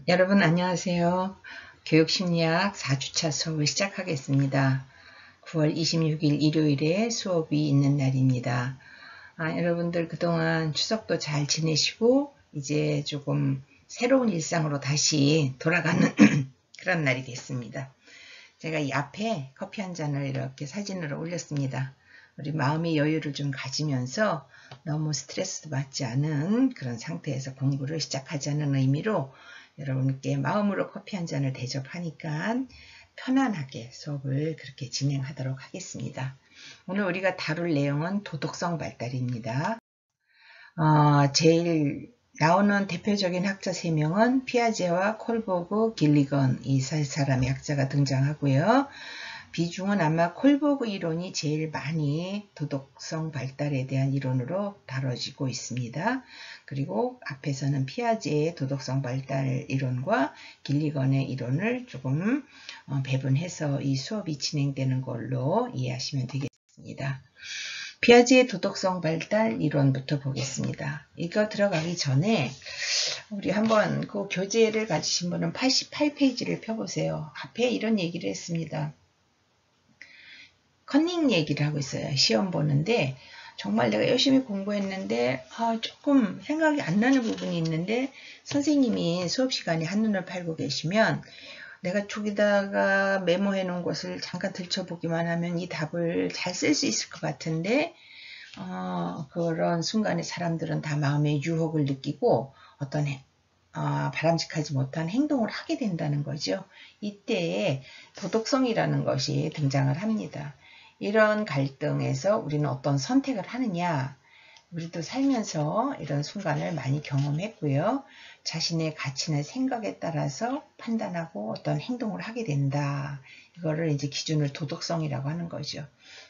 여러분 안녕하세요. 교육심리학 4주차 수업을 시작하겠습니다. 9월 26일 일요일에 수업이 있는 날입니다. 여러분들 그동안 추석도 잘 지내시고 이제 조금 새로운 일상으로 다시 돌아가는 그런 날이 됐습니다. 제가 이 앞에 커피 한 잔을 이렇게 사진으로 올렸습니다. 우리 마음의 여유를 좀 가지면서 너무 스트레스도 받지 않은 그런 상태에서 공부를 시작하자는 의미로 여러분께 마음으로 커피 한 잔을 대접하니까 편안하게 수업을 그렇게 진행하도록 하겠습니다. 오늘 우리가 다룰 내용은 도덕성 발달입니다. 제일 나오는 대표적인 학자 3명은 피아제와 콜보그, 길리건 이 세 사람의 학자가 등장하고요. 비중은 아마 콜보그 이론이 제일 많이 도덕성 발달에 대한 이론으로 다뤄지고 있습니다. 그리고 앞에서는 피아제의 도덕성 발달 이론과 길리건의 이론을 조금 배분해서 이 수업이 진행되는 걸로 이해하시면 되겠습니다. 피아제의 도덕성 발달 이론부터 보겠습니다. 이거 들어가기 전에 우리 한번 그 교재를 가지신 분은 88페이지를 펴보세요. 앞에 이런 얘기를 했습니다. 커닝 얘기를 하고 있어요. 시험 보는데 정말 내가 열심히 공부했는데 조금 생각이 안 나는 부분이 있는데 선생님이 수업 시간에 한눈을 팔고 계시면 내가 저기다가 메모해 놓은 것을 잠깐 들춰보기만 하면 이 답을 잘 쓸 수 있을 것 같은데 그런 순간에 사람들은 다 마음의 유혹을 느끼고 어떤 바람직하지 못한 행동을 하게 된다는 거죠. 이때에 도덕성이라는 것이 등장을 합니다. 이런 갈등에서 우리는 어떤 선택을 하느냐, 우리도 살면서 이런 순간을 많이 경험했고요. 자신의 가치나 생각에 따라서 판단하고 어떤 행동을 하게 된다. 이거를 이제 기준을 도덕성이라고 하는 거죠.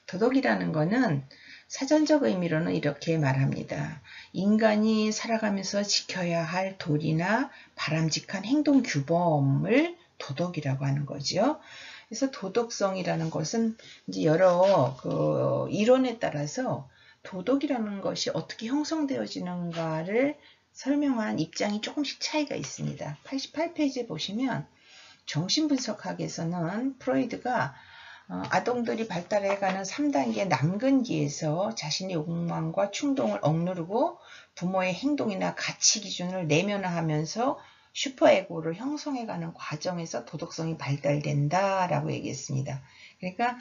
도덕이라는 거는 사전적 의미로는 이렇게 말합니다. 인간이 살아가면서 지켜야 할 도리나 바람직한 행동 규범을 도덕이라고 하는 거죠. 그래서 도덕성이라는 것은 이제 여러 이론에 따라서 도덕이라는 것이 어떻게 형성되어지는가를 설명한 입장이 조금씩 차이가 있습니다. 88페이지에 보시면 정신분석학에서는 프로이드가 아동들이 발달해가는 3단계 남근기에서 자신의 욕망과 충동을 억누르고 부모의 행동이나 가치 기준을 내면화하면서 슈퍼에고를 형성해가는 과정에서 도덕성이 발달된다라고 얘기했습니다. 그러니까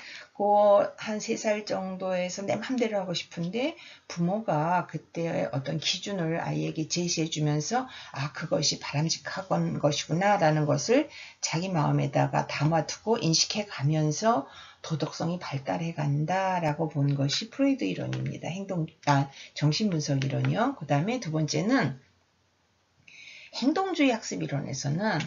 한 3살 정도에서 내 맘대로 하고 싶은데 부모가 그때 어떤 기준을 아이에게 제시해주면서 그것이 바람직한 것이구나 라는 것을 자기 마음에다가 담아두고 인식해가면서 도덕성이 발달해 간다라고 본 것이 프로이드 이론입니다. 정신분석 이론이요. 그 다음에 두 번째는 행동주의 학습 이론에서는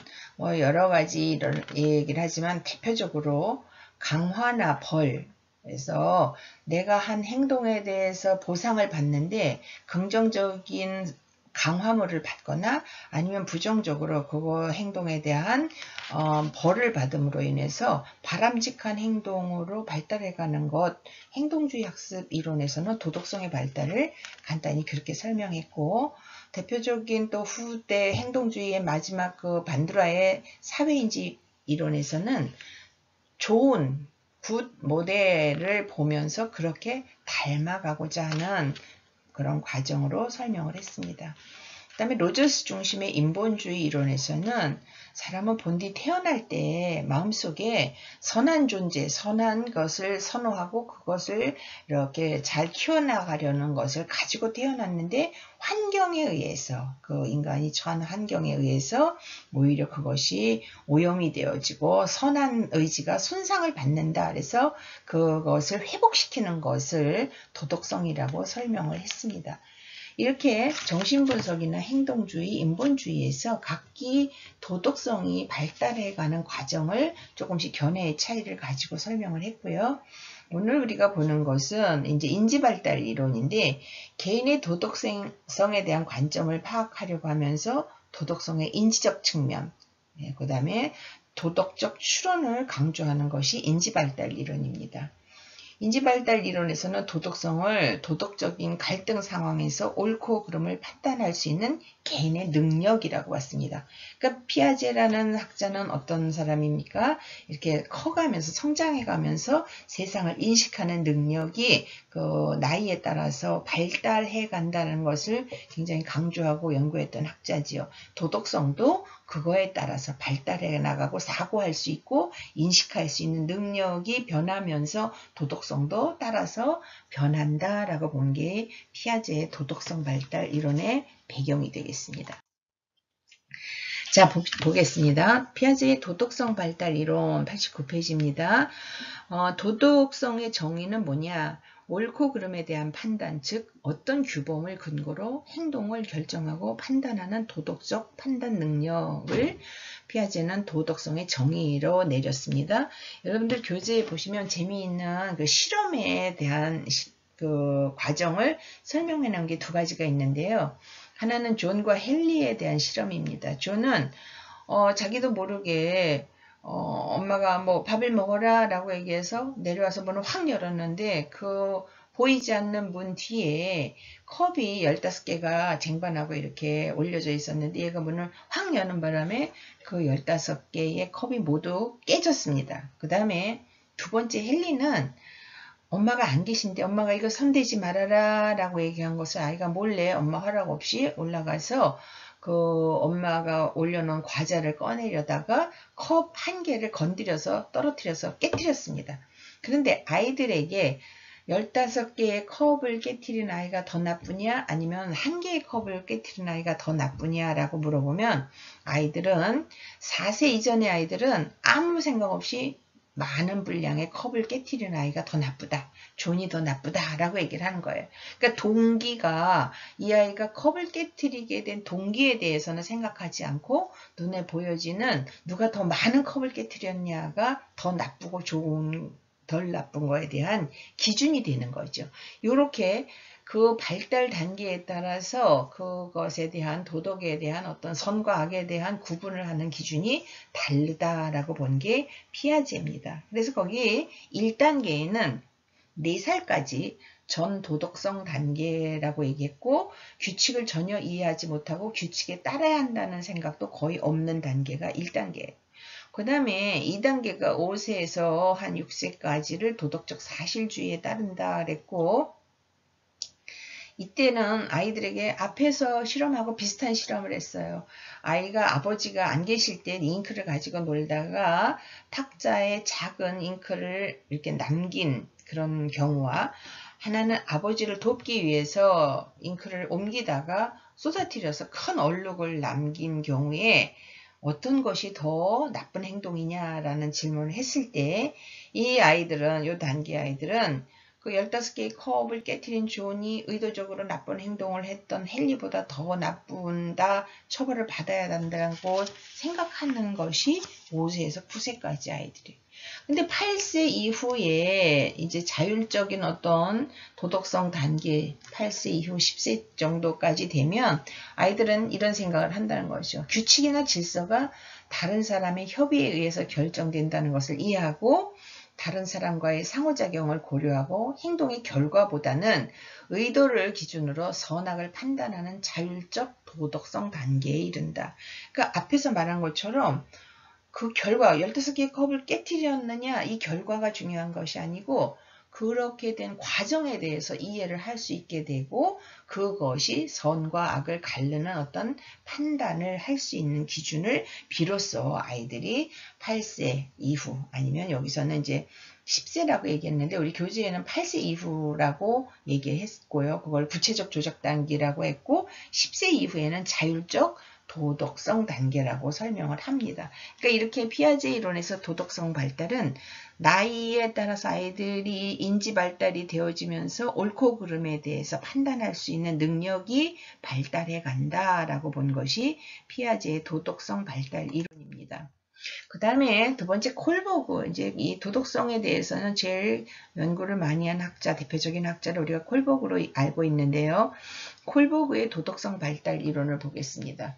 여러 가지 이런 얘기를 하지만 대표적으로 강화나 벌, 그래서 내가 한 행동에 대해서 보상을 받는데 긍정적인 강화물을 받거나 아니면 부정적으로 그거 행동에 대한 벌을 받음으로 인해서 바람직한 행동으로 발달해가는 것, 행동주의 학습 이론에서는 도덕성의 발달을 간단히 그렇게 설명했고, 대표적인 또 후대 행동주의의 마지막 그 반드라의 사회인지 이론에서는 좋은 굿 모델을 보면서 그렇게 닮아가고자 하는 그런 과정으로 설명을 했습니다. 그 다음에 로저스 중심의 인본주의 이론에서는 사람은 본디 태어날 때 마음속에 선한 존재, 선한 것을 선호하고 그것을 이렇게 잘 키워나가려는 것을 가지고 태어났는데 환경에 의해서 그 인간이 처한 환경에 의해서 오히려 그것이 오염이 되어지고 선한 의지가 손상을 받는다. 그래서 그것을 회복시키는 것을 도덕성이라고 설명을 했습니다. 이렇게 정신분석이나 행동주의, 인본주의에서 각기 도덕성이 발달해가는 과정을 조금씩 견해의 차이를 가지고 설명을 했고요. 오늘 우리가 보는 것은 이제 인지발달 이론인데 개인의 도덕성에 대한 관점을 파악하려고 하면서 도덕성의 인지적 측면, 그 다음에 도덕적 추론을 강조하는 것이 인지발달 이론입니다. 인지발달 이론에서는 도덕성을 도덕적인 갈등 상황에서 옳고 그름을 판단할 수 있는 개인의 능력이라고 봤습니다. 그러니까 피아제라는 학자는 어떤 사람입니까? 이렇게 커가면서 성장해가면서 세상을 인식하는 능력이 그 나이에 따라서 발달해 간다는 것을 굉장히 강조하고 연구했던 학자지요. 도덕성도 그거에 따라서 발달해 나가고 사고할 수 있고 인식할 수 있는 능력이 변하면서 도덕성도 따라서 변한다라고 본 게 피아제의 도덕성 발달 이론의 배경이 되겠습니다. 자, 보겠습니다. 피아제의 도덕성 발달 이론 89페이지입니다. 도덕성의 정의는 뭐냐? 옳고 그름에 대한 판단, 즉 어떤 규범을 근거로 행동을 결정하고 판단하는 도덕적 판단 능력을 피아제는 도덕성의 정의로 내렸습니다. 여러분들 교재에 보시면 재미있는 그 실험에 대한 그 과정을 설명해 놓은 게 두 가지가 있는데요. 하나는 존과 헨리에 대한 실험입니다. 존은 자기도 모르게 엄마가 뭐 밥을 먹어라 라고 얘기해서 내려와서 문을 확 열었는데 그 보이지 않는 문 뒤에 컵이 15개가 쟁반하고 이렇게 올려져 있었는데 얘가 문을 확 여는 바람에 그 15개의 컵이 모두 깨졌습니다. 그 다음에 두 번째 헨리는 엄마가 안 계신데 엄마가 이거 손대지 말아라 라고 얘기한 것을 아이가 몰래 엄마 허락 없이 올라가서 그 엄마가 올려놓은 과자를 꺼내려다가 컵 한 개를 건드려서 떨어뜨려서 깨뜨렸습니다. 그런데 아이들에게 15개의 컵을 깨뜨린 아이가 더 나쁘냐 아니면 한 개의 컵을 깨뜨린 아이가 더 나쁘냐 라고 물어보면 아이들은 4세 이전의 아이들은 아무 생각 없이 많은 분량의 컵을 깨뜨린 아이가 더 나쁘다. 존이 더 나쁘다 라고 얘기를 하는 거예요. 그러니까 동기가 이 아이가 컵을 깨뜨리게 된 동기에 대해서는 생각하지 않고 눈에 보여지는 누가 더 많은 컵을 깨뜨렸냐가 더 나쁘고 좋은 덜 나쁜 거에 대한 기준이 되는 거죠. 이렇게 그 발달 단계에 따라서 그것에 대한 도덕에 대한 어떤 선과 악에 대한 구분을 하는 기준이 다르다라고 본 게 피아제입니다. 그래서 거기 1단계에는 4살까지 전 도덕성 단계라고 얘기했고 규칙을 전혀 이해하지 못하고 규칙에 따라야 한다는 생각도 거의 없는 단계가 1단계예요. 그 다음에 2단계가 5세에서 한 6세까지를 도덕적 사실주의에 따른다 그랬고 이때는 아이들에게 앞에서 실험하고 비슷한 실험을 했어요. 아이가 아버지가 안 계실 때 잉크를 가지고 놀다가 탁자에 작은 잉크를 이렇게 남긴 그런 경우와 하나는 아버지를 돕기 위해서 잉크를 옮기다가 쏟아뜨려서 큰 얼룩을 남긴 경우에 어떤 것이 더 나쁜 행동이냐라는 질문을 했을 때 이 아이들은, 이 단계 아이들은 그 15개의 컵을 깨트린 존이 의도적으로 나쁜 행동을 했던 헨리보다 더 나쁜다, 처벌을 받아야 한다고 생각하는 것이 5세에서 9세까지 아이들이에요. 근데 8세 이후에 이제 자율적인 어떤 도덕성 단계, 8세 이후 10세 정도까지 되면 아이들은 이런 생각을 한다는 거죠. 규칙이나 질서가 다른 사람의 협의에 의해서 결정된다는 것을 이해하고 다른 사람과의 상호작용을 고려하고 행동의 결과보다는 의도를 기준으로 선악을 판단하는 자율적 도덕성 단계에 이른다. 그러니까 앞에서 말한 것처럼 그 결과 15개의 컵을 깨뜨렸느냐 이 결과가 중요한 것이 아니고 그렇게 된 과정에 대해서 이해를 할 수 있게 되고 그것이 선과 악을 가르는 어떤 판단을 할 수 있는 기준을 비로소 아이들이 8세 이후 아니면 여기서는 이제 10세라고 얘기했는데 우리 교재에는 8세 이후라고 얘기했고요. 그걸 구체적 조작 단계라고 했고 10세 이후에는 자율적 도덕성 단계라고 설명을 합니다. 그러니까 이렇게 피아제 이론에서 도덕성 발달은 나이에 따라서 아이들이 인지 발달이 되어지면서 옳고 그름에 대해서 판단할 수 있는 능력이 발달해 간다라고 본 것이 피아제의 도덕성 발달 이론입니다. 그 다음에 두 번째 콜버그, 이제 이 도덕성에 대해서는 제일 연구를 많이 한 학자, 대표적인 학자를 우리가 콜버그로 알고 있는데요. 콜버그의 도덕성 발달 이론을 보겠습니다.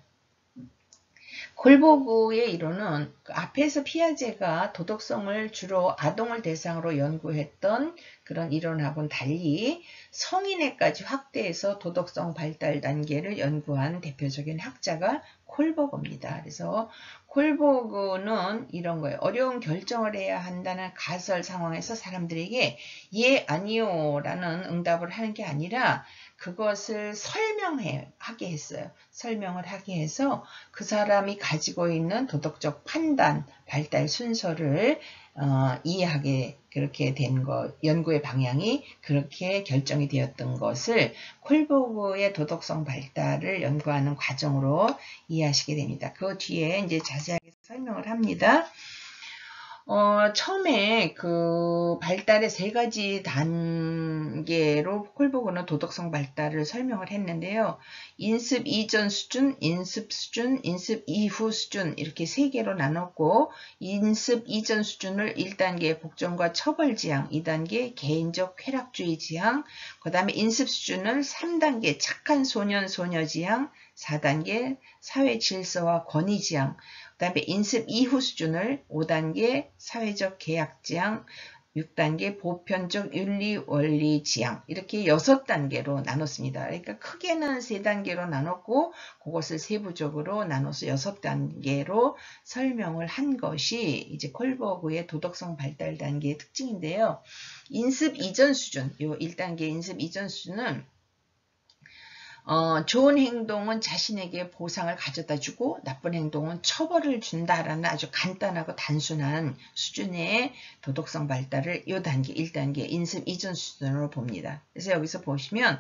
콜보그의 이론은 그 앞에서 피아제가 도덕성을 주로 아동을 대상으로 연구했던 그런 이론하고는 달리 성인에까지 확대해서 도덕성 발달 단계를 연구한 대표적인 학자가 콜보그입니다. 그래서 콜보그는 이런 거예요. 어려운 결정을 해야 한다는 가설 상황에서 사람들에게 예, 아니요 라는 응답을 하는 게 아니라 그것을 설명하게 했어요. 설명을 하게 해서 그 사람이 가지고 있는 도덕적 판단, 발달 순서를 이해하게 그렇게 된 것, 연구의 방향이 그렇게 결정이 되었던 것을 콜보그의 도덕성 발달을 연구하는 과정으로 이해하시게 됩니다. 그 뒤에 이제 자세하게 설명을 합니다. 처음에 그 발달의 3가지 단계로 콜보그는 도덕성 발달을 설명을 했는데요. 인습 이전 수준, 인습 수준, 인습 이후 수준 이렇게 3개로 나눴고 인습 이전 수준을 1단계 복종과 처벌 지향, 2단계 개인적 쾌락주의 지향, 그 다음에 인습 수준을 3단계 착한 소년, 소녀 지향, 4단계 사회 질서와 권위 지향, 그 다음에 인습 이후 수준을 5단계 사회적 계약 지향, 6단계 보편적 윤리 원리 지향 이렇게 6단계로 나눴습니다. 그러니까 크게는 3단계로 나눴고 그것을 세부적으로 나눠서 6단계로 설명을 한 것이 이제 콜보그의 도덕성 발달 단계의 특징인데요. 인습 이전 수준, 이 1단계 인습 이전 수준은 좋은 행동은 자신에게 보상을 가져다 주고 나쁜 행동은 처벌을 준다라는 아주 간단하고 단순한 수준의 도덕성 발달을 이 단계 1단계 인습 이전 수준으로 봅니다. 그래서 여기서 보시면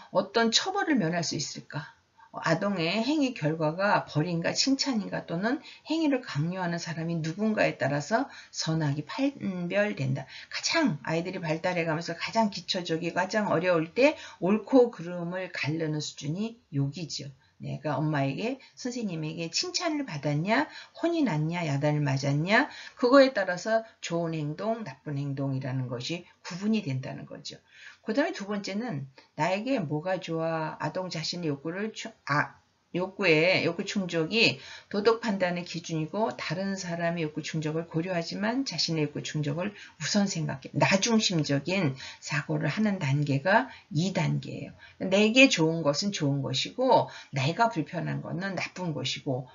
어떤 처벌을 면할 수 있을까? 아동의 행위 결과가 벌인가 칭찬인가 또는 행위를 강요하는 사람이 누군가에 따라서 선악이 판별된다. 가장 아이들이 발달해가면서 가장 기초적이고 가장 어려울 때 옳고 그름을 가르는 수준이 여기죠. 내가 엄마에게 선생님에게 칭찬을 받았냐 혼이 났냐 야단을 맞았냐 그거에 따라서 좋은 행동 나쁜 행동이라는 것이 구분이 된다는 거죠. 그 다음에 2번째는 나에게 뭐가 좋아 아동 자신의 욕구 충족이 도덕 판단의 기준이고 다른 사람의 욕구 충족을 고려하지만 자신의 욕구 충족을 우선 생각해 나중심적인 사고를 하는 단계가 2단계예요. 내게 좋은 것은 좋은 것이고 내가 불편한 것은 나쁜 것이고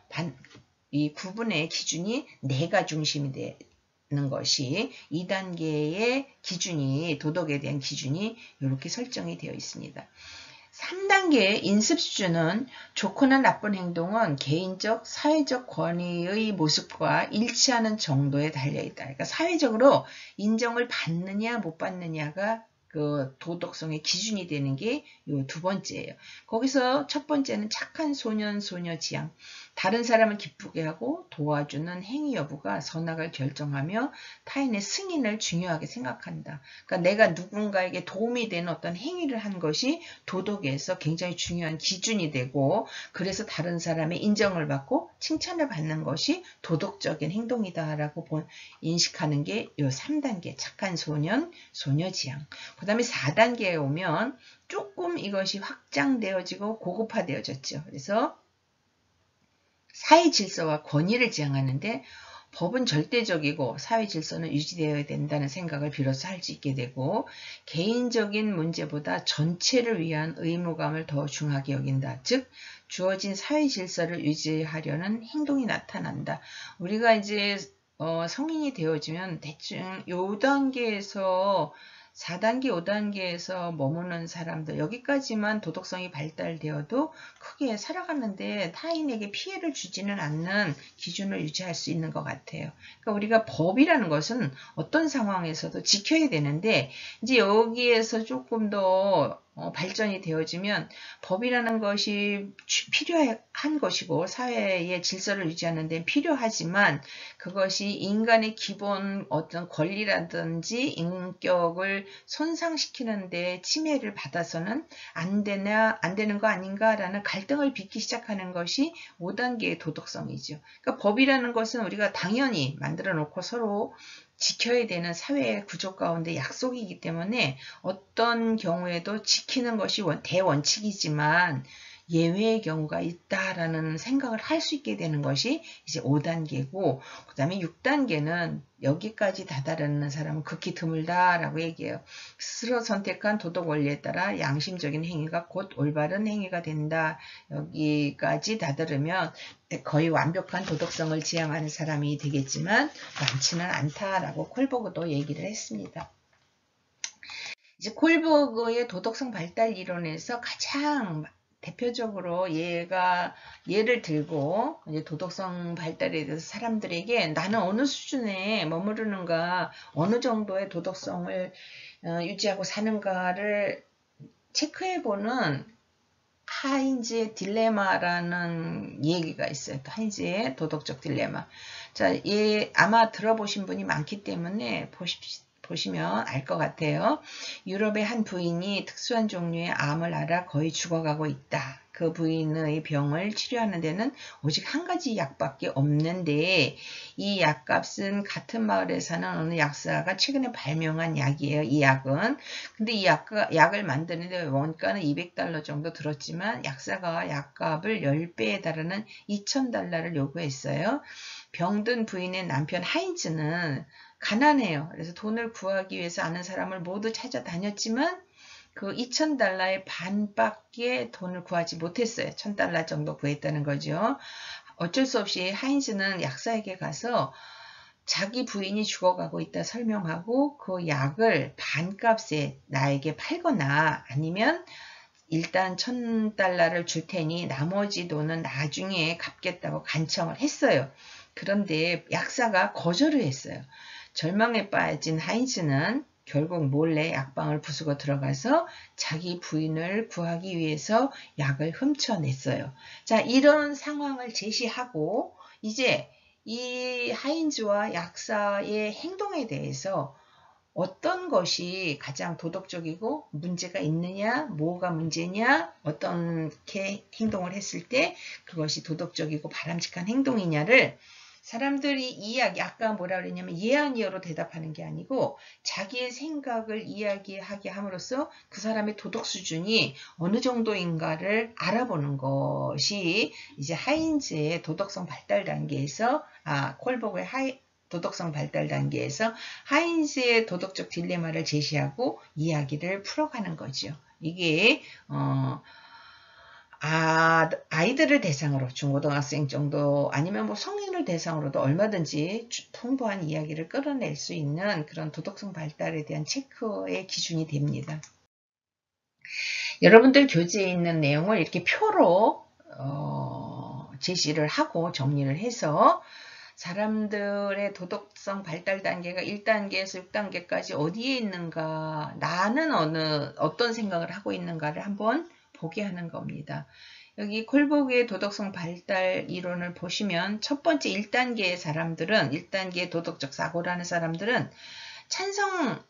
이 구분의 기준이 내가 중심이 되는 것이 2단계의 기준이 도덕에 대한 기준이 이렇게 설정이 되어 있습니다. 3단계의 인습 수준은 좋거나 나쁜 행동은 개인적, 사회적 권위의 모습과 일치하는 정도에 달려있다. 그러니까 사회적으로 인정을 받느냐 못 받느냐가 그 도덕성의 기준이 되는 게 이 2번째예요. 거기서 첫 번째는 착한 소년, 소녀 지향. 다른 사람을 기쁘게 하고 도와주는 행위 여부가 선악을 결정하며 타인의 승인을 중요하게 생각한다. 그러니까 내가 누군가에게 도움이 되는 어떤 행위를 한 것이 도덕에서 굉장히 중요한 기준이 되고 그래서 다른 사람의 인정을 받고 칭찬을 받는 것이 도덕적인 행동이다라고 인식하는 게 이 3단계 착한 소년, 소녀 지향. 그 다음에 4단계에 오면 조금 이것이 확장되어지고 고급화되어졌죠. 그래서 사회 질서와 권위를 지향하는데 법은 절대적이고 사회 질서는 유지되어야 된다는 생각을 비로소 할 수 있게 되고 개인적인 문제보다 전체를 위한 의무감을 더 중하게 여긴다. 즉 주어진 사회 질서를 유지하려는 행동이 나타난다. 우리가 이제 성인이 되어지면 대충 요 단계에서 4단계, 5단계에서 머무는 사람들 여기까지만 도덕성이 발달되어도 크게 살아가는데 타인에게 피해를 주지는 않는 기준을 유지할 수 있는 것 같아요. 그러니까 우리가 법이라는 것은 어떤 상황에서도 지켜야 되는데 이제 여기에서 조금 더 발전이 되어지면 법이라는 것이 필요한 것이고 사회의 질서를 유지하는 데 필요하지만 그것이 인간의 기본 어떤 권리라든지 인격을 손상시키는 데 침해를 받아서는 안 되는 거 아닌가라는 갈등을 빚기 시작하는 것이 5단계의 도덕성이죠. 그러니까 법이라는 것은 우리가 당연히 만들어 놓고 서로 지켜야 되는 사회의 구조 가운데 약속이기 때문에 어떤 경우에도 지키는 것이 대원칙이지만 예외의 경우가 있다라는 생각을 할 수 있게 되는 것이 이제 5단계고, 그 다음에 6단계는 여기까지 다다르는 사람은 극히 드물다라고 얘기해요. 스스로 선택한 도덕 원리에 따라 양심적인 행위가 곧 올바른 행위가 된다. 여기까지 다다르면 거의 완벽한 도덕성을 지향하는 사람이 되겠지만 많지는 않다라고 콜버그도 얘기를 했습니다. 이제 콜버그의 도덕성 발달 이론에서 가장 대표적으로 예를 들고 이제 도덕성 발달에 대해서 사람들에게 나는 어느 수준에 머무르는가, 어느 정도의 도덕성을 유지하고 사는가를 체크해보는 하인즈의 딜레마라는 얘기가 있어요. 하인즈의 도덕적 딜레마. 자, 아마 들어보신 분이 많기 때문에 보시면 알 것 같아요. 유럽의 한 부인이 특수한 종류의 암을 앓아 거의 죽어가고 있다. 그 부인의 병을 치료하는 데는 오직 한 가지 약밖에 없는데 이 약값은 같은 마을에 사는 어느 약사가 최근에 발명한 약이에요. 이 약은. 근데 이 약을 만드는데 원가는 $200 정도 들었지만 약사가 약값을 10배에 달하는 $2,000를 요구했어요. 병든 부인의 남편 하인츠는 가난해요. 그래서 돈을 구하기 위해서 아는 사람을 모두 찾아다녔지만 그 $2,000의 반밖에 돈을 구하지 못했어요. $1,000 정도 구했다는 거죠. 어쩔 수 없이 하인즈는 약사에게 가서 자기 부인이 죽어가고 있다 설명하고 그 약을 반값에 나에게 팔거나 아니면 일단 $1,000를 줄 테니 나머지 돈은 나중에 갚겠다고 간청을 했어요. 그런데 약사가 거절을 했어요. 절망에 빠진 하인즈는 결국 몰래 약방을 부수고 들어가서 자기 부인을 구하기 위해서 약을 훔쳐냈어요. 자, 이런 상황을 제시하고 이제 이 하인즈와 약사의 행동에 대해서 어떤 것이 가장 도덕적이고 문제가 있느냐, 뭐가 문제냐, 어떻게 행동을 했을 때 그것이 도덕적이고 바람직한 행동이냐를 사람들이 이야기, 아까 뭐라 그랬냐면 예아니어로 대답하는 게 아니고 자기의 생각을 이야기하게 함으로써 그 사람의 도덕 수준이 어느 정도인가를 알아보는 것이 이제 하인즈의 도덕성 발달 단계에서, 콜버그의 도덕성 발달 단계에서 하인즈의 도덕적 딜레마를 제시하고 이야기를 풀어가는 거죠. 이게 아이들을 대상으로 중고등학생 정도 아니면 뭐 성인을 대상으로도 얼마든지 풍부한 이야기를 끌어낼 수 있는 그런 도덕성 발달에 대한 체크의 기준이 됩니다. 여러분들 교재에 있는 내용을 이렇게 표로 제시를 하고 정리를 해서 사람들의 도덕성 발달 단계가 1단계에서 6단계까지 어디에 있는가, 나는 어떤 생각을 하고 있는가를 한번 보게 하는 겁니다. 여기 콜버그의 도덕성 발달 이론을 보시면 첫 번째 1단계의 사람들은, 1단계 도덕적 사고라는 사람들은 찬성,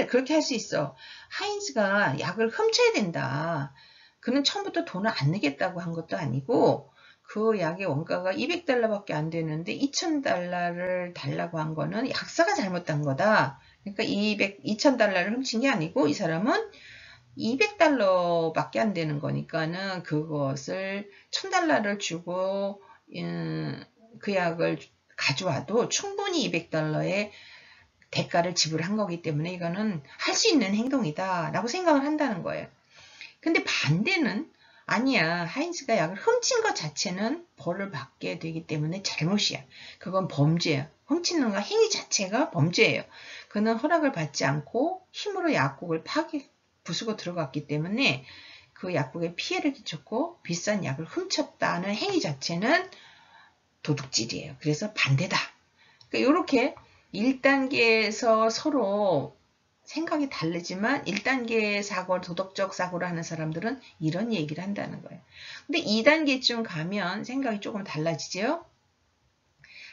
그렇게 할 수 있어. 하인즈가 약을 훔쳐야 된다. 그는 처음부터 돈을 안 내겠다고 한 것도 아니고 그 약의 원가가 $200밖에 안 되는데 $2,000를 달라고 한 거는 약사가 잘못한 거다. 그러니까 $2,000를 훔친 게 아니고 이 사람은 $200밖에 안 되는 거니까는 그것을 $1,000를 주고 그 약을 가져와도 충분히 $200의 대가를 지불한 거기 때문에 이거는 할 수 있는 행동이다 라고 생각을 한다는 거예요. 근데 반대는 아니야. 하인즈가 약을 훔친 것 자체는 벌을 받게 되기 때문에 잘못이야. 그건 범죄야. 훔치는 거 행위 자체가 범죄예요. 그는 허락을 받지 않고 힘으로 약국을 부수고 들어갔기 때문에 그 약국에 피해를 끼쳤고 비싼 약을 훔쳤다는 행위 자체는 도둑질이에요. 그래서 반대다. 그러니까 이렇게 1단계에서 서로 생각이 다르지만 1단계 사고, 도덕적 사고를 하는 사람들은 이런 얘기를 한다는 거예요. 근데 2단계쯤 가면 생각이 조금 달라지죠.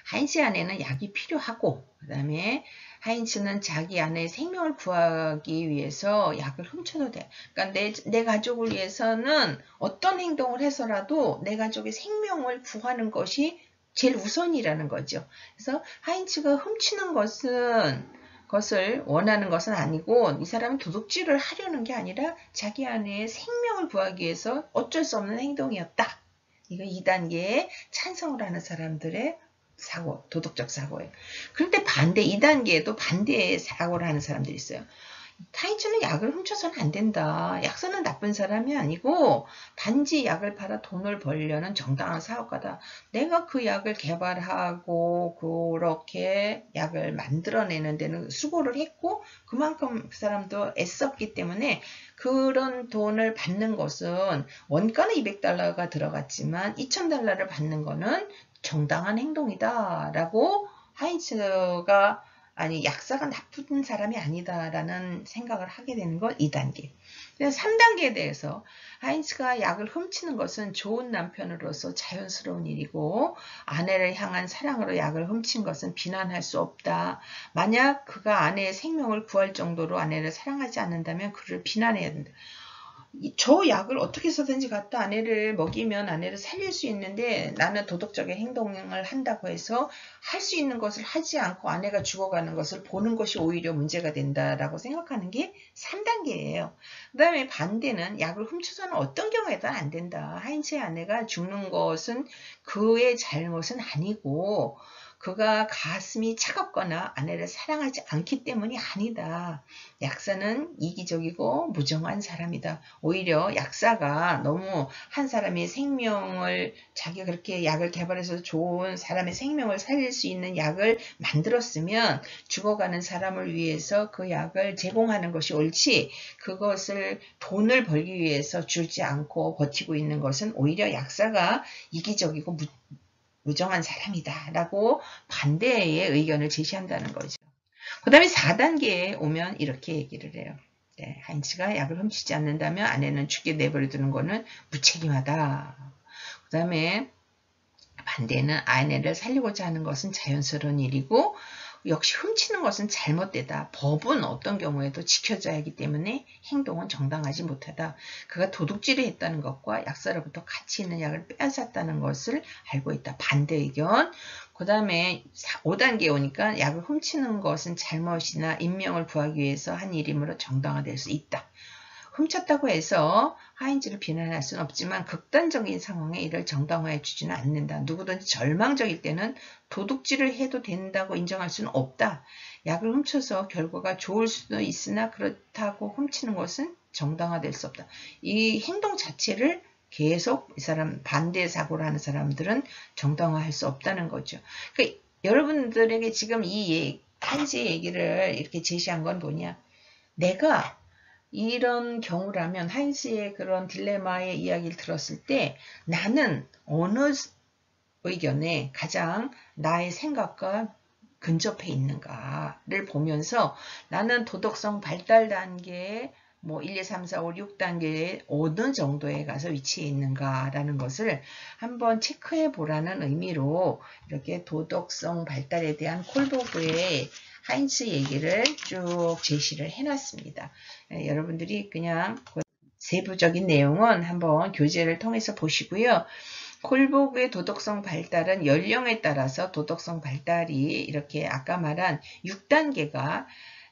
하인츠 안에는 약이 필요하고 그 다음에 하인츠는 자기 아내의 생명을 구하기 위해서 약을 훔쳐도 돼. 그러니까 내 가족을 위해서는 어떤 행동을 해서라도 내 가족의 생명을 구하는 것이 제일 우선이라는 거죠. 그래서 하인츠가 훔치는 것은 것을 원하는 것은 아니고 이 사람은 도둑질을 하려는 게 아니라 자기 안에 생명을 구하기 위해서 어쩔 수 없는 행동이었다. 이거 2단계에 찬성을 하는 사람들의 사고, 도덕적 사고예요. 그런데 반대 2단계에도 반대의 사고를 하는 사람들이 있어요. 하인츠는 약을 훔쳐서는 안 된다. 약사는 나쁜 사람이 아니고 단지 약을 팔아 돈을 벌려는 정당한 사업가다. 내가 그 약을 개발하고 그렇게 약을 만들어내는 데는 수고를 했고 그만큼 그 사람도 애썼기 때문에 그런 돈을 받는 것은 원가는 $200가 들어갔지만 $2000를 받는 거는 정당한 행동이다 라고 하인츠가 아니 약사가 나쁜 사람이 아니다라는 생각을 하게 되는 건 2단계. 3단계에 대해서 하인츠가 약을 훔치는 것은 좋은 남편으로서 자연스러운 일이고 아내를 향한 사랑으로 약을 훔친 것은 비난할 수 없다. 만약 그가 아내의 생명을 구할 정도로 아내를 사랑하지 않는다면 그를 비난해야 된다. 저 약을 어떻게 해서든지 갖다 아내를 먹이면 아내를 살릴 수 있는데 나는 도덕적인 행동을 한다고 해서 할 수 있는 것을 하지 않고 아내가 죽어가는 것을 보는 것이 오히려 문제가 된다라고 생각하는 게 3단계예요. 그 다음에 반대는 약을 훔쳐서는 어떤 경우에도 안 된다. 하인츠의 아내가 죽는 것은 그의 잘못은 아니고 그가 가슴이 차갑거나 아내를 사랑하지 않기 때문이 아니다. 약사는 이기적이고 무정한 사람이다. 오히려 약사가 너무 한 사람의 생명을 자기가 그렇게 약을 개발해서 좋은 사람의 생명을 살릴 수 있는 약을 만들었으면 죽어가는 사람을 위해서 그 약을 제공하는 것이 옳지 그것을 돈을 벌기 위해서 줄지 않고 버티고 있는 것은 오히려 약사가 이기적이고 무정한 사람이다 라고 반대의 의견을 제시한다는 거죠. 그 다음에 4단계에 오면 이렇게 얘기를 해요. 네, 하인츠가 약을 훔치지 않는다면 아내는 죽게 내버려두는 것은 무책임하다. 그 다음에 반대는 아내를 살리고자 하는 것은 자연스러운 일이고 역시 훔치는 것은 잘못되다. 법은 어떤 경우에도 지켜져야 하기 때문에 행동은 정당하지 못하다. 그가 도둑질을 했다는 것과 약사로부터 가치 있는 약을 빼앗았다는 것을 알고 있다. 반대 의견. 그 다음에 5단계에 오니까 약을 훔치는 것은 잘못이나 인명을 구하기 위해서 한 일이므로 정당화될 수 있다. 훔쳤다고 해서 하인츠를 비난할 수는 없지만 극단적인 상황에 이를 정당화해 주지는 않는다. 누구든지 절망적일 때는 도둑질을 해도 된다고 인정할 수는 없다. 약을 훔쳐서 결과가 좋을 수도 있으나 그렇다고 훔치는 것은 정당화될 수 없다. 이 행동 자체를 계속 이 사람 반대 사고를 하는 사람들은 정당화할 수 없다는 거죠. 그러니까 여러분들에게 지금 이 하인츠의 얘기를 이렇게 제시한 건 뭐냐. 내가 이런 경우라면 하인츠의 그런 딜레마의 이야기를 들었을 때 나는 어느 의견에 가장 나의 생각과 근접해 있는가를 보면서 나는 도덕성 발달 단계에 1, 2, 3, 4, 5, 6단계에 어느 정도에 가서 위치해 있는가라는 것을 한번 체크해 보라는 의미로 이렇게 도덕성 발달에 대한 콜보그의 하인츠 얘기를 쭉 제시를 해놨습니다. 여러분들이 그냥 세부적인 내용은 한번 교재를 통해서 보시고요. 콜보그의 도덕성 발달은 연령에 따라서 도덕성 발달이 이렇게 아까 말한 6단계가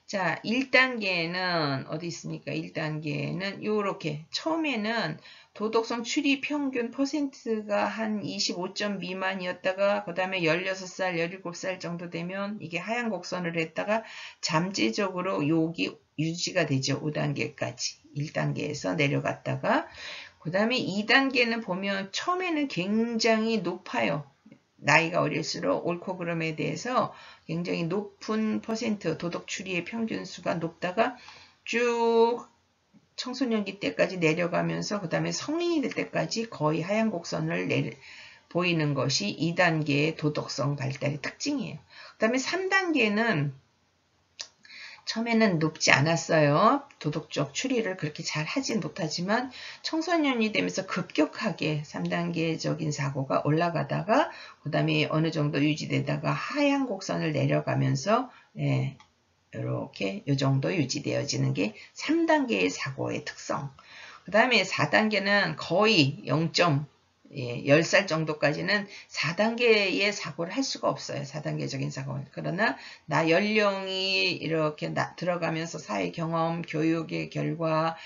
자 1단계는 어디 있습니까? 1단계는 이렇게 처음에는 도덕성 추리 평균 퍼센트가 한 25점 미만이었다가 그 다음에 16살, 17살 정도 되면 이게 하얀 곡선을 했다가 잠재적으로 여기 유지가 되죠. 5단계까지. 1단계에서 내려갔다가 그 다음에 2단계는 보면 처음에는 굉장히 높아요. 나이가 어릴수록 옳고 그름에 대해서 굉장히 높은 퍼센트 도덕 추리의 평균수가 높다가 쭉 청소년기 때까지 내려가면서 그 다음에 성인이 될 때까지 거의 하얀 곡선을 보이는 것이 2단계의 도덕성 발달의 특징이에요. 그 다음에 3단계는 처음에는 높지 않았어요. 도덕적 추리를 그렇게 잘 하진 못하지만 청소년이 되면서 급격하게 3단계적인 사고가 올라가다가 그 다음에 어느 정도 유지되다가 하얀 곡선을 내려가면서 이렇게 이 정도 유지되어지는 게 3단계의 사고의 특성. 그 다음에 4단계는 거의 0점 10살 정도까지는 4단계의 사고를 할 수가 없어요. 4단계적인 사고. 그러나 나 연령이 이렇게 들어가면서 사회 경험, 교육의 결과,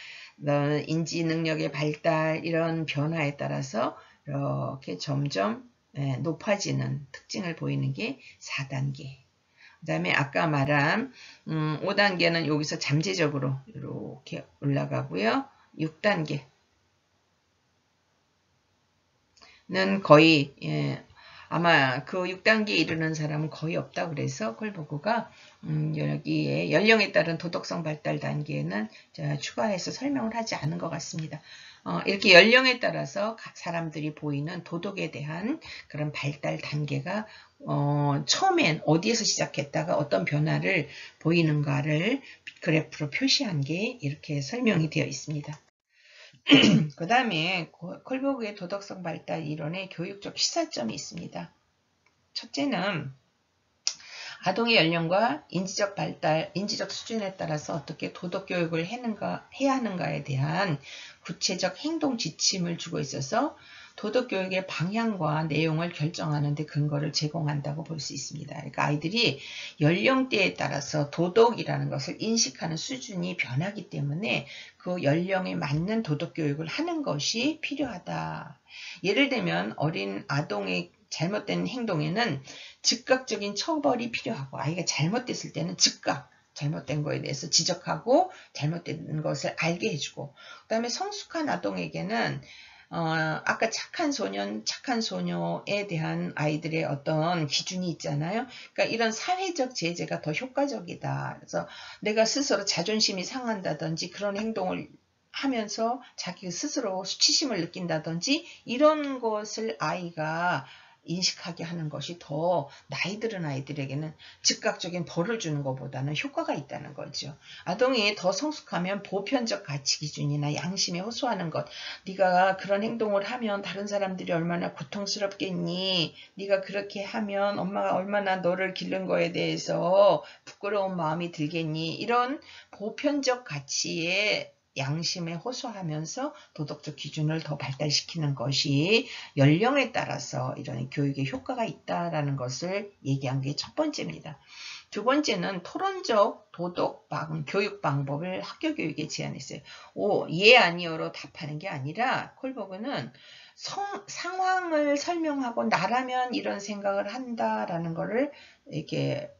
인지 능력의 발달 이런 변화에 따라서 이렇게 점점 높아지는 특징을 보이는 게 4단계. 그 다음에 아까 말한 5단계는 여기서 잠재적으로 이렇게 올라가고요. 6단계 는 거의 아마 그 6단계에 이르는 사람은 거의 없다 그래서 콜보그가 여기에 연령에 따른 도덕성 발달 단계는 추가해서 설명을 하지 않은 것 같습니다. 이렇게 연령에 따라서 사람들이 보이는 도덕에 대한 그런 발달 단계가 처음엔 어디에서 시작했다가 어떤 변화를 보이는가를 그래프로 표시한 게 이렇게 설명이 되어 있습니다. 그 다음에 콜보그의 도덕성 발달 이론의 교육적 시사점이 있습니다. 첫째는 아동의 연령과 인지적 발달, 인지적 수준에 따라서 어떻게 도덕 교육을 해야 하는가에 대한 구체적 행동 지침을 주고 있어서 도덕 교육의 방향과 내용을 결정하는 데 근거를 제공한다고 볼 수 있습니다. 그러니까 아이들이 연령대에 따라서 도덕이라는 것을 인식하는 수준이 변하기 때문에 그 연령에 맞는 도덕 교육을 하는 것이 필요하다. 예를 들면 어린 아동의 잘못된 행동에는 즉각적인 처벌이 필요하고 아이가 잘못됐을 때는 즉각 잘못된 거에 대해서 지적하고 잘못된 것을 알게 해주고 그 다음에 성숙한 아동에게는 아까 착한 소년, 착한 소녀에 대한 아이들의 어떤 기준이 있잖아요. 그러니까 이런 사회적 제재가 더 효과적이다. 그래서 내가 스스로 자존심이 상한다든지 그런 행동을 하면서 자기 스스로 수치심을 느낀다든지 이런 것을 아이가 인식하게 하는 것이 더 나이 들은 아이들에게는 즉각적인 벌을 주는 것보다는 효과가 있다는 거죠. 아동이 더 성숙하면 보편적 가치 기준이나 양심에 호소하는 것, 네가 그런 행동을 하면 다른 사람들이 얼마나 고통스럽겠니? 네가 그렇게 하면 엄마가 얼마나 너를 기른 거에 대해서 부끄러운 마음이 들겠니? 이런 보편적 가치에 양심에 호소하면서 도덕적 기준을 더 발달시키는 것이 연령에 따라서 이런 교육에 효과가 있다라는 것을 얘기한 게 첫 번째입니다. 두 번째는 토론적 도덕 교육 방법을 학교 교육에 제안했어요. 예 아니요로 답하는 게 아니라 콜보그는 상황을 설명하고 나라면 이런 생각을 한다라는 거를 이렇게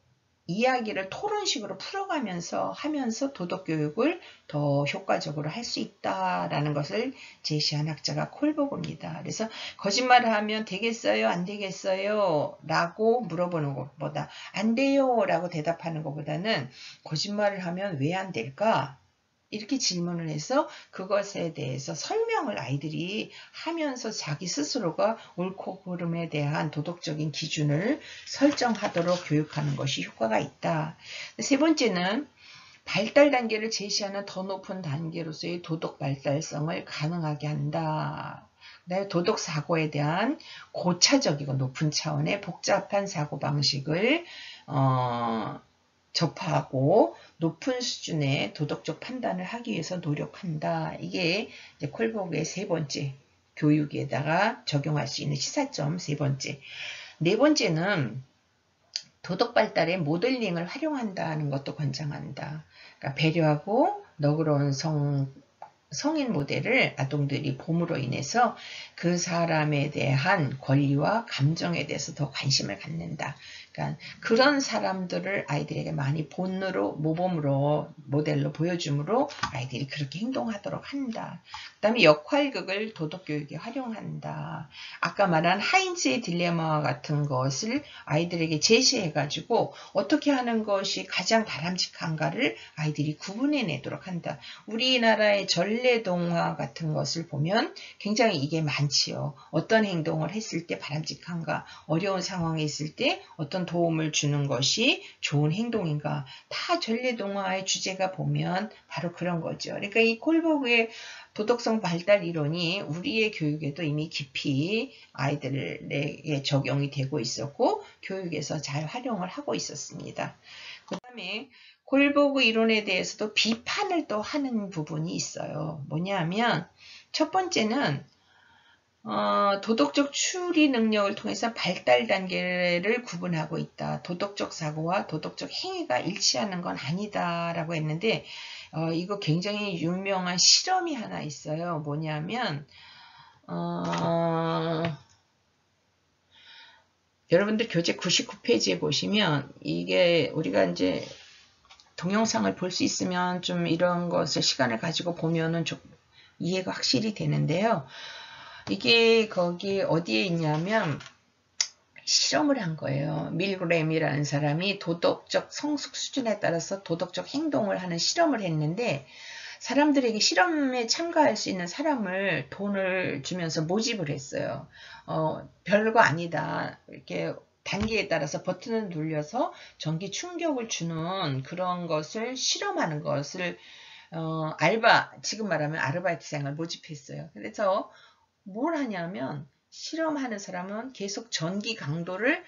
이야기를 토론식으로 풀어가면서 하면서 도덕교육을 더 효과적으로 할 수 있다라는 것을 제시한 학자가 콜보그입니다. 그래서 거짓말을 하면 되겠어요? 안 되겠어요? 라고 물어보는 것보다 안 돼요 라고 대답하는 것보다는 거짓말을 하면 왜 안 될까? 이렇게 질문을 해서 그것에 대해서 설명을 아이들이 하면서 자기 스스로가 옳고 그름에 대한 도덕적인 기준을 설정하도록 교육하는 것이 효과가 있다. 세 번째는 발달 단계를 제시하는 더 높은 단계로서의 도덕 발달성을 가능하게 한다. 도덕 사고에 대한 고차적이고 높은 차원의 복잡한 사고방식을 접하고 높은 수준의 도덕적 판단을 하기 위해서 노력한다. 이게 이제 콜보그의 세 번째 교육에다가 적용할 수 있는 시사점 세 번째. 네 번째는 도덕 발달에 모델링을 활용한다는 것도 권장한다. 그러니까 배려하고 너그러운 성인 모델을 아동들이 봄으로 인해서 그 사람에 대한 권리와 감정에 대해서 더 관심을 갖는다. 그러니까 그런 사람들을 아이들에게 많이 본으로 모범으로 모델로 보여줌으로 아이들이 그렇게 행동하도록 한다. 그 다음에 역할극을 도덕교육에 활용한다. 아까 말한 하인츠의 딜레마와 같은 것을 아이들에게 제시해가지고 어떻게 하는 것이 가장 바람직한가를 아이들이 구분해내도록 한다. 우리나라의 전래동화 같은 것을 보면 굉장히 이게 많지요. 어떤 행동을 했을 때 바람직한가, 어려운 상황에 있을 때 어떤 도움을 주는 것이 좋은 행동인가. 다 전래동화의 주제가 보면 바로 그런 거죠. 그러니까 이 콜보그의 도덕성 발달 이론이 우리의 교육에도 이미 깊이 아이들에게 적용이 되고 있었고 교육에서 잘 활용을 하고 있었습니다. 그 다음에 콜보그 이론에 대해서도 비판을 또 하는 부분이 있어요. 뭐냐면 첫 번째는 도덕적 추리 능력을 통해서 발달 단계를 구분하고 있다. 도덕적 사고와 도덕적 행위가 일치하는 건 아니다라고 했는데 이거 굉장히 유명한 실험이 하나 있어요. 뭐냐면 여러분들 교재 99페이지에 보시면 이게 우리가 이제 동영상을 볼 수 있으면 좀 이런 것을 시간을 가지고 보면은 좀 이해가 확실히 되는데요. 이게 거기 어디에 있냐면 실험을 한 거예요. 밀그램이라는 사람이 도덕적 성숙 수준에 따라서 도덕적 행동을 하는 실험을 했는데 사람들에게 실험에 참가할 수 있는 사람을 돈을 주면서 모집을 했어요. 별거 아니다. 이렇게 단계에 따라서 버튼을 눌려서 전기 충격을 주는 그런 것을 실험하는 것을 지금 말하면 아르바이트생을 모집했어요. 그래서 뭘 하냐면 실험하는 사람은 계속 전기 강도를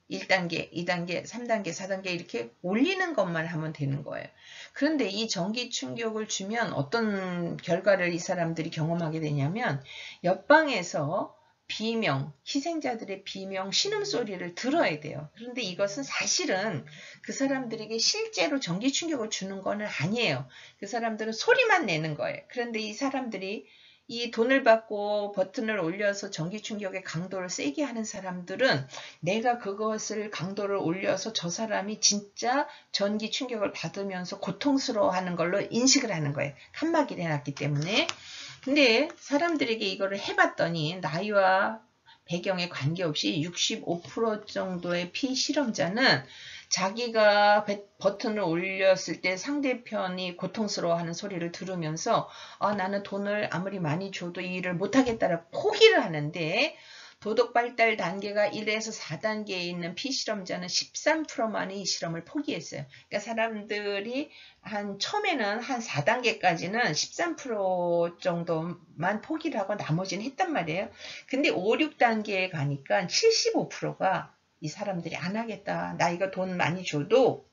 1단계, 2단계, 3단계, 4단계 이렇게 올리는 것만 하면 되는 거예요. 그런데 이 전기 충격을 주면 어떤 결과를 이 사람들이 경험하게 되냐면 옆방에서 비명, 희생자들의 비명, 신음소리를 들어야 돼요. 그런데 이것은 사실은 그 사람들에게 실제로 전기 충격을 주는 건 아니에요. 그 사람들은 소리만 내는 거예요. 그런데 이 사람들이 이 돈을 받고 버튼을 올려서 전기 충격의 강도를 세게 하는 사람들은 내가 그것을 강도를 올려서 저 사람이 진짜 전기 충격을 받으면서 고통스러워하는 걸로 인식을 하는 거예요. 칸막이를 해놨기 때문에. 근데 사람들에게 이거를 해봤더니 나이와 배경에 관계없이 65% 정도의 피실험자는 자기가 버튼을 올렸을 때 상대편이 고통스러워하는 소리를 들으면서 나는 돈을 아무리 많이 줘도 이 일을 못하겠다라고 포기를 하는데 도덕 발달 단계가 1에서 4단계에 있는 피실험자는 13%만이 이 실험을 포기했어요. 그러니까 사람들이 처음에는 한 4단계까지는 13% 정도만 포기를 하고 나머지는 했단 말이에요. 근데 5, 6단계에 가니까 75%가 이 사람들이 안 하겠다. 나 이거 돈 많이 줘도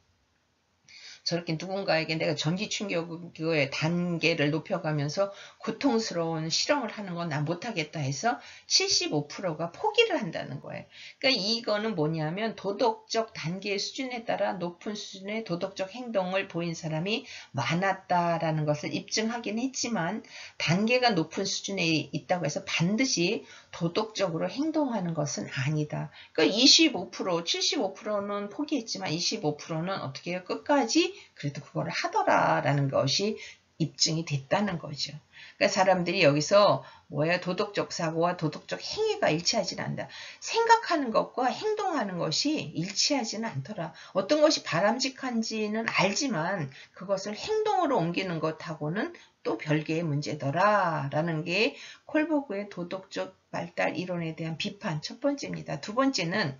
저렇게 누군가에게 내가 전기 충격의 단계를 높여가면서 고통스러운 실험을 하는 건 난 못하겠다 해서 75%가 포기를 한다는 거예요. 그러니까 이거는 뭐냐면 도덕적 단계 수준에 따라 높은 수준의 도덕적 행동을 보인 사람이 많았다라는 것을 입증하긴 했지만 단계가 높은 수준에 있다고 해서 반드시 도덕적으로 행동하는 것은 아니다. 그러니까 25%, 75%는 포기했지만 25%는 어떻게 해요? 끝까지 그래도 그거를 하더라라는 것이 입증이 됐다는 거죠. 그러니까 사람들이 여기서 도덕적 사고와 도덕적 행위가 일치하지는 않는다. 생각하는 것과 행동하는 것이 일치하지는 않더라. 어떤 것이 바람직한지는 알지만 그것을 행동으로 옮기는 것하고는 또 별개의 문제더라 라는 게 콜버그의 도덕적 발달 이론에 대한 비판 첫 번째입니다. 두 번째는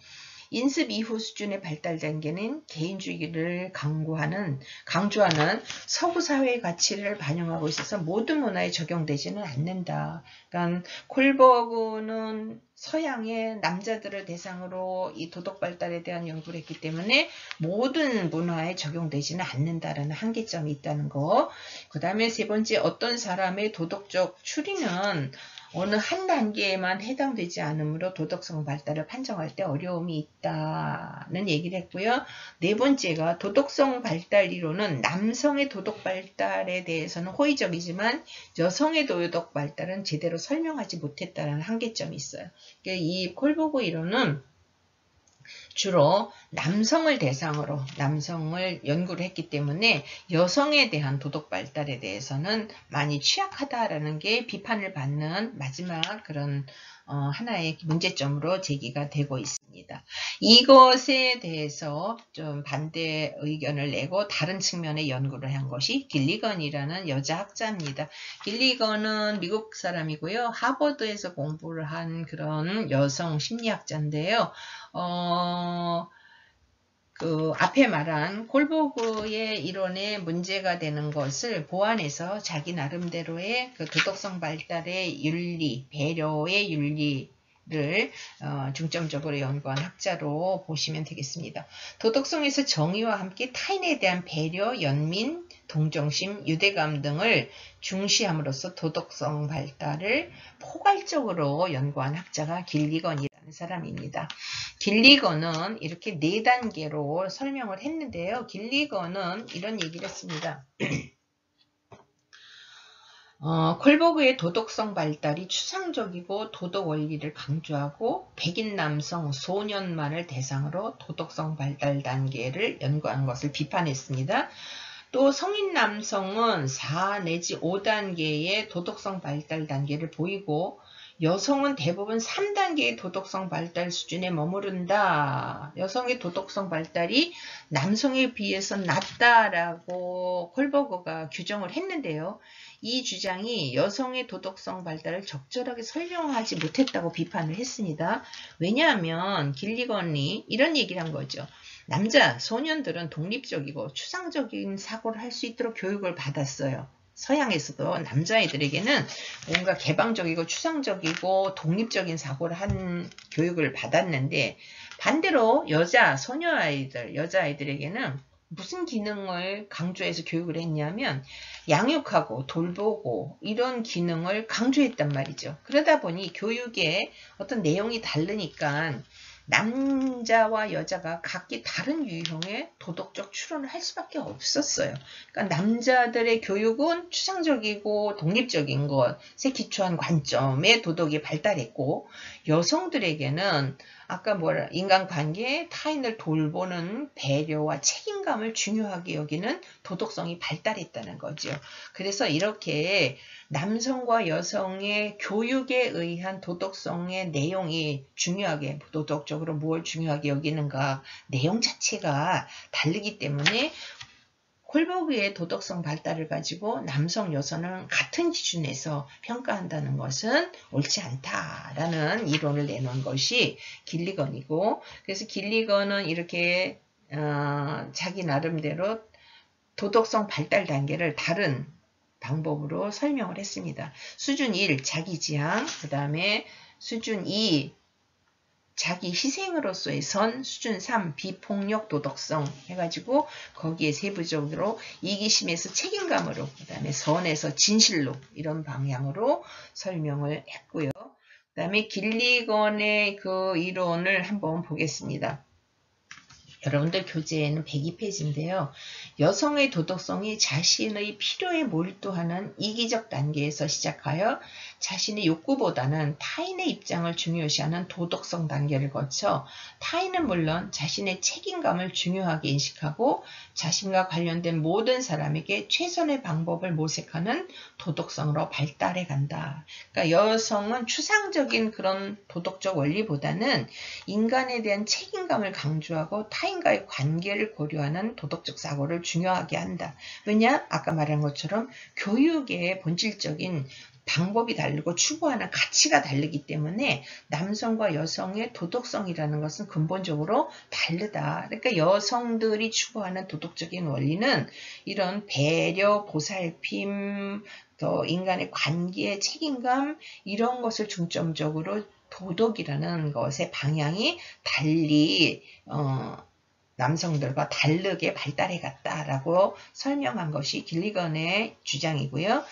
인습 이후 수준의 발달 단계는 개인주의를 강조하는 서구 사회의 가치를 반영하고 있어서 모든 문화에 적용되지는 않는다. 그러니까 콜버그는 서양의 남자들을 대상으로 이 도덕 발달에 대한 연구를 했기 때문에 모든 문화에 적용되지는 않는다라는 한계점이 있다는 거. 그 다음에 세 번째, 어떤 사람의 도덕적 추리는 어느 한 단계에만 해당되지 않으므로 도덕성 발달을 판정할 때 어려움이 있다는 얘기를 했고요. 네 번째가 도덕성 발달 이론은 남성의 도덕 발달에 대해서는 호의적이지만 여성의 도덕 발달은 제대로 설명하지 못했다는 한계점이 있어요. 이 콜버그 이론은 주로 남성을 대상으로 남성을 연구를 했기 때문에 여성에 대한 도덕 발달에 대해서는 많이 취약하다라는 게 비판을 받는 마지막 그런 하나의 문제점으로 제기가 되고 있습니다. 이것에 대해서 좀 반대 의견을 내고 다른 측면의 연구를 한 것이 길리건이라는 여자 학자입니다. 길리건은 미국 사람이고요. 하버드에서 공부를 한 그런 여성 심리학자인데요. 그 앞에 말한 콜버그의 이론에 문제가 되는 것을 보완해서 자기 나름대로의 그 도덕성 발달의 윤리, 배려의 윤리, 를 중점적으로 연구한 학자로 보시면 되겠습니다. 도덕성에서 정의와 함께 타인에 대한 배려, 연민, 동정심, 유대감 등을 중시함으로써 도덕성 발달을 포괄적으로 연구한 학자가 길리건이라는 사람입니다. 길리건은 이렇게 4단계로 설명을 했는데요. 길리건은 이런 얘기를 했습니다. 콜버그의 도덕성 발달이 추상적이고 도덕 원리를 강조하고 백인 남성 소년만을 대상으로 도덕성 발달 단계를 연구한 것을 비판했습니다. 또 성인 남성은 4 내지 5단계의 도덕성 발달 단계를 보이고 여성은 대부분 3단계의 도덕성 발달 수준에 머무른다. 여성의 도덕성 발달이 남성에 비해서 낮다라고 콜버그가 규정을 했는데요. 이 주장이 여성의 도덕성 발달을 적절하게 설명하지 못했다고 비판을 했습니다. 왜냐하면 길리건이 이런 얘기를 한 거죠. 남자, 소년들은 독립적이고 추상적인 사고를 할 수 있도록 교육을 받았어요. 서양에서도 남자아이들에게는 뭔가 개방적이고 추상적이고 독립적인 사고를 한 교육을 받았는데 반대로 여자아이들에게는 무슨 기능을 강조해서 교육을 했냐면 양육하고 돌보고 이런 기능을 강조했단 말이죠. 그러다 보니 교육의 어떤 내용이 다르니까 남자와 여자가 각기 다른 유형의 도덕적 추론을 할 수밖에 없었어요. 그러니까 남자들의 교육은 추상적이고 독립적인 것에 기초한 관점의 도덕이 발달했고 여성들에게는 아까 인간관계, 타인을 돌보는 배려와 책임감을 중요하게 여기는 도덕성이 발달했다는 거죠. 그래서 이렇게 남성과 여성의 교육에 의한 도덕성의 내용이 중요하게, 도덕적으로 뭘 중요하게 여기는가, 내용 자체가 다르기 때문에 콜버그의 도덕성 발달을 가지고 남성, 여성은 같은 기준에서 평가한다는 것은 옳지 않다라는 이론을 내놓은 것이 길리건이고, 그래서 길리건은 이렇게 자기 나름대로 도덕성 발달 단계를 다른 방법으로 설명을 했습니다. 수준 1, 자기지향, 그 다음에 수준 2, 자기 희생으로서의 선, 수준 3, 비폭력 도덕성 해가지고 거기에 세부적으로 이기심에서 책임감으로, 그 다음에 선에서 진실로 이런 방향으로 설명을 했고요. 그 다음에 길리건의 그 이론을 한번 보겠습니다. 여러분들 교재에는 102페이지인데요. 여성의 도덕성이 자신의 필요에 몰두하는 이기적 단계에서 시작하여 자신의 욕구보다는 타인의 입장을 중요시하는 도덕성 단계를 거쳐 타인은 물론 자신의 책임감을 중요하게 인식하고 자신과 관련된 모든 사람에게 최선의 방법을 모색하는 도덕성으로 발달해 간다. 그러니까 여성은 추상적인 그런 도덕적 원리보다는 인간에 대한 책임감을 강조하고 타인과의 관계를 고려하는 도덕적 사고를 중요하게 한다. 왜냐? 아까 말한 것처럼 교육의 본질적인 방법이 다르고 추구하는 가치가 다르기 때문에 남성과 여성의 도덕성이라는 것은 근본적으로 다르다. 그러니까 여성들이 추구하는 도덕적인 원리는 이런 배려, 보살핌, 또 인간의 관계, 책임감 이런 것을 중점적으로 도덕이라는 것의 방향이 달리 남성들과 다르게 발달해 갔다라고 설명한 것이 길리건의 주장이고요.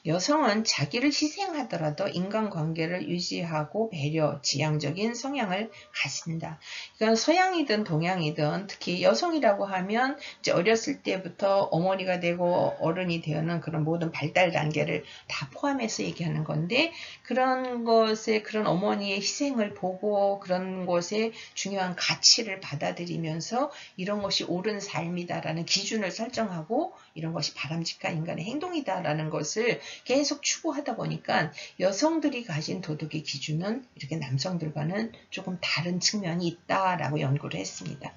여성은 자기를 희생하더라도 인간관계를 유지하고 배려, 지향적인 성향을 가진다. 이건 서양이든 동양이든 특히 여성이라고 하면 이제 어렸을 때부터 어머니가 되고 어른이 되는 그런 모든 발달 단계를 다 포함해서 얘기하는 건데 그런 것에 그런 어머니의 희생을 보고 그런 것에 중요한 가치를 받아들이면서 이런 것이 옳은 삶이다라는 기준을 설정하고 이런 것이 바람직한 인간의 행동이다라는 것을 계속 추구하다 보니까 여성들이 가진 도덕의 기준은 이렇게 남성들과는 조금 다른 측면이 있다라고 연구를 했습니다.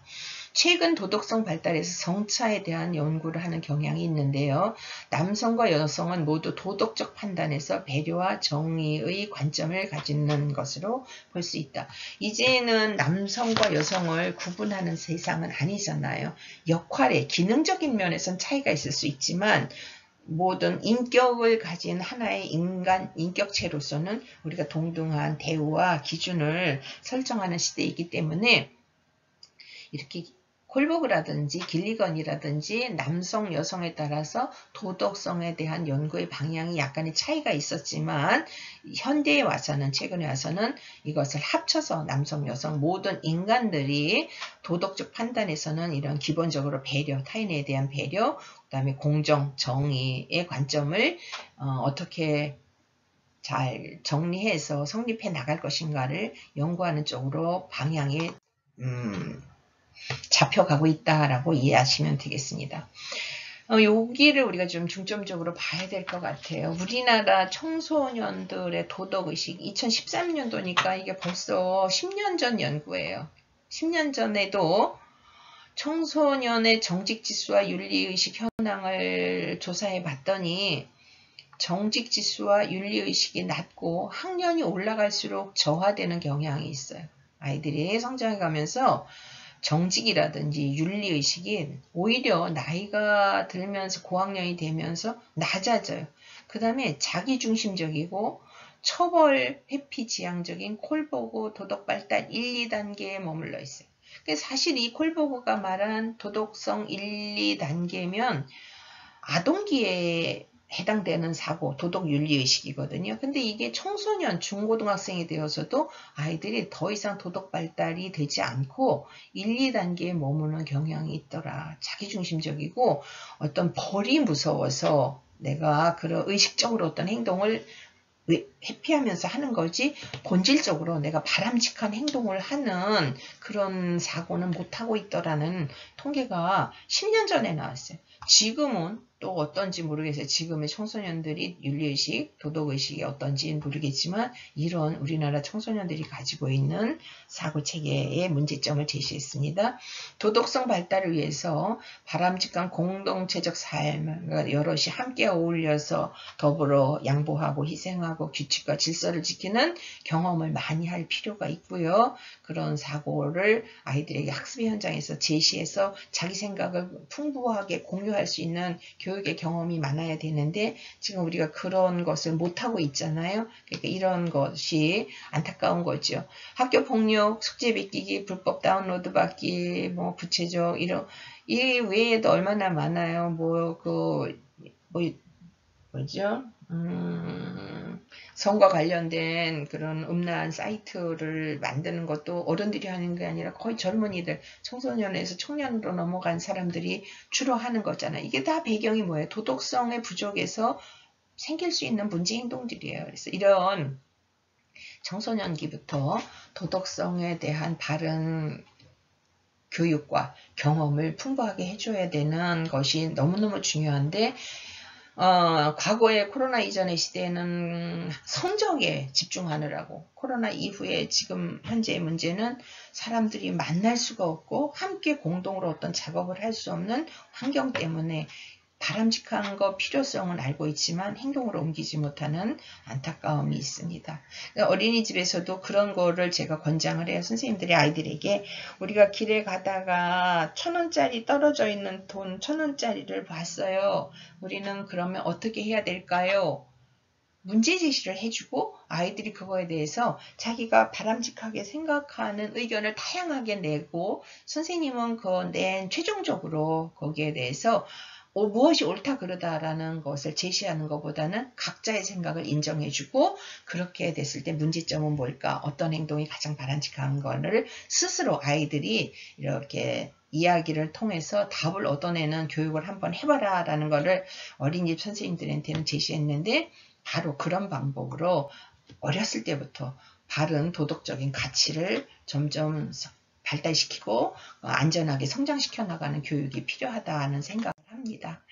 최근 도덕성 발달에서 성차에 대한 연구를 하는 경향이 있는데요. 남성과 여성은 모두 도덕적 판단에서 배려와 정의의 관점을 가지는 것으로 볼 수 있다. 이제는 남성과 여성을 구분하는 세상은 아니잖아요. 역할의 기능적인 면에선 차이가 있을 수 있지만 모든 인격을 가진 하나의 인간 인격체로서는 우리가 동등한 대우와 기준을 설정하는 시대이기 때문에 이렇게 콜버그라든지 길리건이라든지 남성, 여성에 따라서 도덕성에 대한 연구의 방향이 약간의 차이가 있었지만 현대에 와서는 최근에 와서는 이것을 합쳐서 남성, 여성 모든 인간들이 도덕적 판단에서는 이런 기본적으로 배려, 타인에 대한 배려, 그 다음에 공정, 정의의 관점을 어떻게 잘 정리해서 성립해 나갈 것인가를 연구하는 쪽으로 방향이 잡혀가고 있다라고 이해하시면 되겠습니다. 여기를 우리가 좀 중점적으로 봐야 될 것 같아요. 우리나라 청소년들의 도덕의식 2013년도니까 이게 벌써 10년 전 연구예요. 10년 전에도 청소년의 정직지수와 윤리의식 현황을 조사해 봤더니 정직지수와 윤리의식이 낮고 학년이 올라갈수록 저하되는 경향이 있어요. 아이들이 성장해 가면서 정직이라든지 윤리의식이 오히려 나이가 들면서 고학년이 되면서 낮아져요. 그 다음에 자기중심적이고 처벌 회피지향적인 콜버그 도덕발달 1, 2단계에 머물러 있어요. 사실 이 콜버그가 말한 도덕성 1, 2단계면 아동기에 해당되는 사고, 도덕윤리의식이거든요. 근데 이게 청소년, 중고등학생이 되어서도 아이들이 더 이상 도덕 발달이 되지 않고 1, 2단계에 머무는 경향이 있더라. 자기중심적이고 어떤 벌이 무서워서 내가 그런 의식적으로 어떤 행동을 회피하면서 하는 거지 본질적으로 내가 바람직한 행동을 하는 그런 사고는 못하고 있더라는 통계가 10년 전에 나왔어요. 지금은 또 어떤지 모르겠어요. 지금의 청소년들이 윤리의식, 도덕의식이 어떤지 모르겠지만 이런 우리나라 청소년들이 가지고 있는 사고체계의 문제점을 제시했습니다. 도덕성 발달을 위해서 바람직한 공동체적 삶, 여럿이 함께 어울려서 더불어 양보하고 희생하고 규칙과 질서를 지키는 경험을 많이 할 필요가 있고요. 그런 사고를 아이들에게 학습 현장에서 제시해서 자기 생각을 풍부하게 공유할 수 있는 교육의 경험이 많아야 되는데 지금 우리가 그런 것을 못하고 있잖아요. 그러니까 이런 것이 안타까운 거죠. 학교 폭력, 숙제 베끼기, 불법 다운로드 받기, 뭐 구체적 이런 이 외에도 얼마나 많아요. 뭐죠? 성과 관련된 그런 음란 사이트를 만드는 것도 어른들이 하는 게 아니라 거의 젊은이들, 청소년에서 청년으로 넘어간 사람들이 주로 하는 거잖아요. 이게 다 배경이 뭐예요? 도덕성의 부족에서 생길 수 있는 문제 행동들이에요. 그래서 이런 청소년기부터 도덕성에 대한 바른 교육과 경험을 풍부하게 해줘야 되는 것이 너무너무 중요한데 과거에 코로나 이전의 시대에는 성적에 집중하느라고 코로나 이후에 지금 현재의 문제는 사람들이 만날 수가 없고 함께 공동으로 어떤 작업을 할 수 없는 환경 때문에 바람직한 거 필요성은 알고 있지만 행동으로 옮기지 못하는 안타까움이 있습니다. 어린이집에서도 그런 거를 제가 권장을 해요. 선생님들이 아이들에게 우리가 길에 가다가 1,000원짜리 떨어져 있는 돈 1,000원짜리를 봤어요. 우리는 그러면 어떻게 해야 될까요? 문제 제시를 해주고 아이들이 그거에 대해서 자기가 바람직하게 생각하는 의견을 다양하게 내고 선생님은 그 낸 최종적으로 거기에 대해서 무엇이 옳다 그르다라는 것을 제시하는 것보다는 각자의 생각을 인정해주고 그렇게 됐을 때 문제점은 뭘까? 어떤 행동이 가장 바람직한 거를 스스로 아이들이 이렇게 이야기를 통해서 답을 얻어내는 교육을 한번 해봐라 라는 거를 어린이집 선생님들한테는 제시했는데 바로 그런 방법으로 어렸을 때부터 바른 도덕적인 가치를 점점 발달시키고 안전하게 성장시켜 나가는 교육이 필요하다는 생각을 합니다.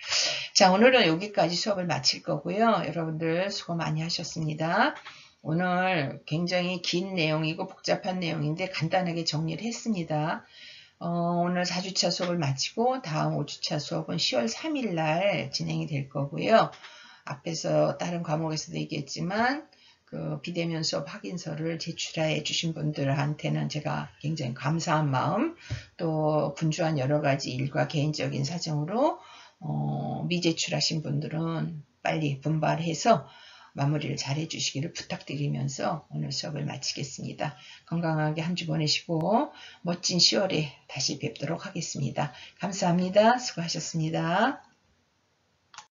자, 오늘은 여기까지 수업을 마칠 거고요. 여러분들 수고 많이 하셨습니다. 오늘 굉장히 긴 내용이고 복잡한 내용인데 간단하게 정리를 했습니다. 오늘 4주차 수업을 마치고 다음 5주차 수업은 10월 3일 날 진행이 될 거고요. 앞에서 다른 과목에서도 얘기했지만 그 비대면 수업 확인서를 제출해 주신 분들한테는 제가 굉장히 감사한 마음 또 분주한 여러 가지 일과 개인적인 사정으로 미제출하신 분들은 빨리 분발해서 마무리를 잘 해주시기를 부탁드리면서 오늘 수업을 마치겠습니다. 건강하게 한 주 보내시고 멋진 10월에 다시 뵙도록 하겠습니다. 감사합니다. 수고하셨습니다.